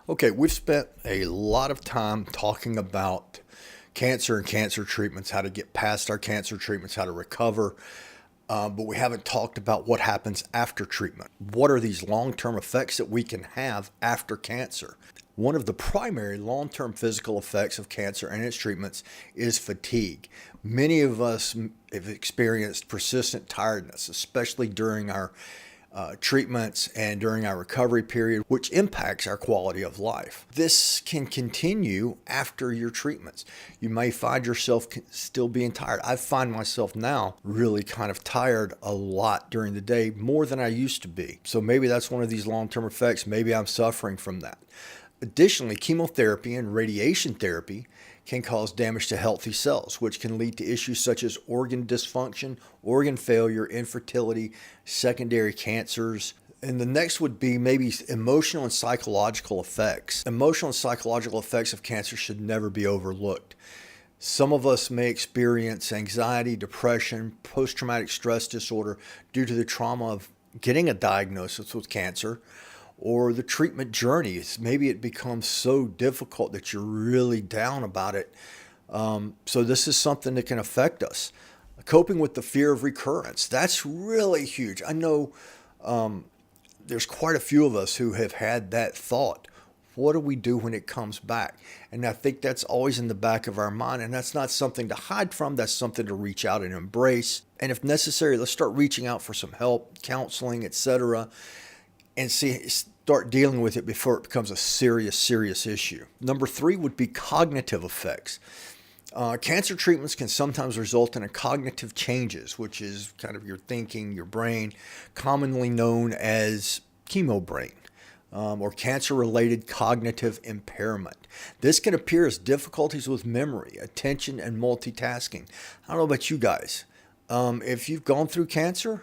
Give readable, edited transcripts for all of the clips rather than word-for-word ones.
Okay, we've spent a lot of time talking about cancer and cancer treatments, how to get past our cancer treatments, how to recover, but we haven't talked about what happens after treatment. What are these long term effects that we can have after cancer? One of the primary long term physical effects of cancer and its treatments is fatigue. Many of us have experienced persistent tiredness, especially during our treatments and during our recovery period, which impacts our quality of life. This can continue after your treatments. You may find yourself still being tired. I find myself now really kind of tired a lot during the day, more than I used to be. So maybe that's one of these long-term effects. Maybe I'm suffering from that. Additionally, chemotherapy and radiation therapy can cause damage to healthy cells, which can lead to issues such as organ dysfunction, organ failure, infertility, secondary cancers. And the next would be maybe emotional and psychological effects. Emotional and psychological effects of cancer should never be overlooked. Some of us may experience anxiety, depression, post-traumatic stress disorder due to the trauma of getting a diagnosis with cancer, or the treatment journey. Maybe it becomes so difficult that you're really down about it. So this is something that can affect us. Coping with the fear of recurrence. That's really huge. I know there's quite a few of us who have had that thought. What do we do when it comes back? And I think that's always in the back of our mind. And that's not something to hide from. That's something to reach out and embrace. And if necessary, let's start reaching out for some help, counseling, etc., and start dealing with it before it becomes a serious issue. Number 3 would be cognitive effects. Cancer treatments can sometimes result in cognitive changes, which is kind of your thinking, your brain, commonly known as chemo brain, or cancer-related cognitive impairment. This can appear as difficulties with memory, attention, and multitasking. I don't know about you guys. If you've gone through cancer,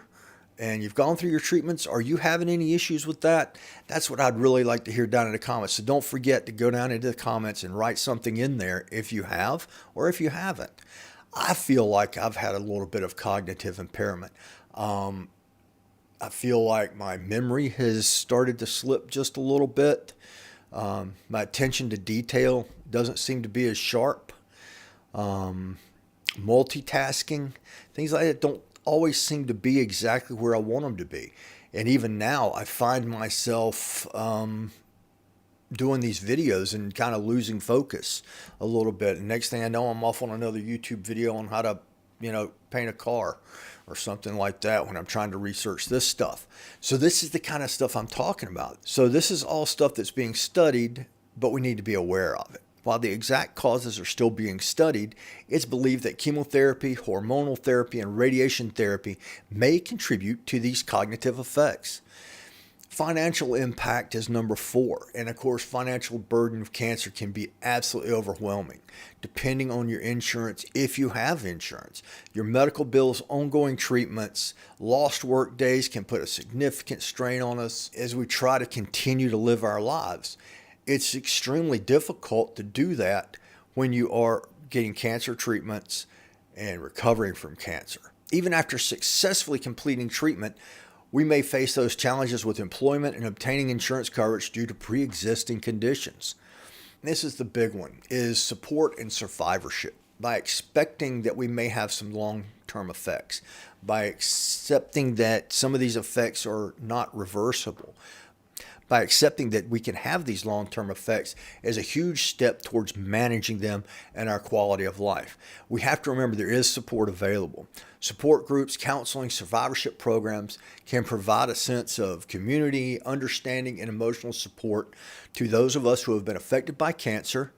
and you've gone through your treatments, are you having any issues with that? That's what I'd really like to hear down in the comments. So don't forget to go down into the comments and write something in there if you have or if you haven't. I feel like I've had a little bit of cognitive impairment. I feel like my memory has started to slip just a little bit. My attention to detail doesn't seem to be as sharp. Multitasking, things like that don't always seem to be exactly where I want them to be. And even now, I find myself doing these videos and kind of losing focus a little bit. And next thing I know, I'm off on another YouTube video on how to, paint a car or something like that when I'm trying to research this stuff. So this is the kind of stuff I'm talking about. So this is all stuff that's being studied, but we need to be aware of it. While the exact causes are still being studied, it's believed that chemotherapy, hormonal therapy, and radiation therapy may contribute to these cognitive effects. Financial impact is number 4. And of course, financial burden of cancer can be absolutely overwhelming, depending on your insurance, if you have insurance. Your medical bills, ongoing treatments, lost work days can put a significant strain on us as we try to continue to live our lives. It's extremely difficult to do that when you are getting cancer treatments and recovering from cancer. Even after successfully completing treatment, we may face those challenges with employment and obtaining insurance coverage due to pre-existing conditions. This is the big one, is support and survivorship. By expecting that we may have some long-term effects, by accepting that some of these effects are not reversible, by accepting that we can have these long-term effects is a huge step towards managing them and our quality of life. We have to remember there is support available. Support groups, counseling, survivorship programs can provide a sense of community, understanding, and emotional support to those of us who have been affected by cancer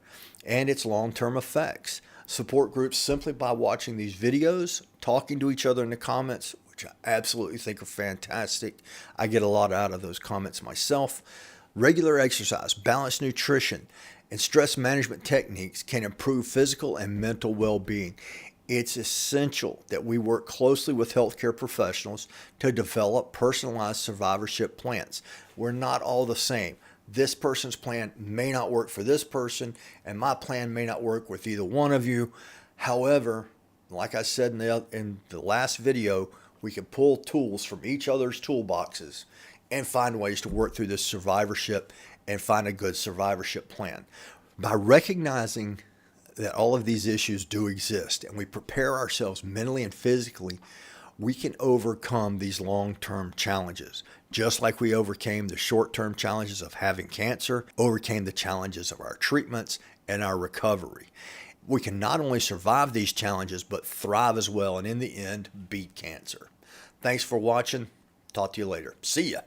and its long-term effects. Support groups simply by watching these videos, talking to each other in the comments, which I absolutely think are fantastic. I get a lot out of those comments myself. Regular exercise, balanced nutrition, and stress management techniques can improve physical and mental well-being. It's essential that we work closely with healthcare professionals to develop personalized survivorship plans. We're not all the same. This person's plan may not work for this person, and my plan may not work with either one of you. However, like I said in the last video, we can pull tools from each other's toolboxes and find ways to work through this survivorship and find a good survivorship plan. By recognizing that all of these issues do exist and we prepare ourselves mentally and physically, we can overcome these long-term challenges. Just like we overcame the short-term challenges of having cancer, overcame the challenges of our treatments and our recovery. We can not only survive these challenges, but thrive as well, and in the end, beat cancer. Thanks for watching. Talk to you later. See ya.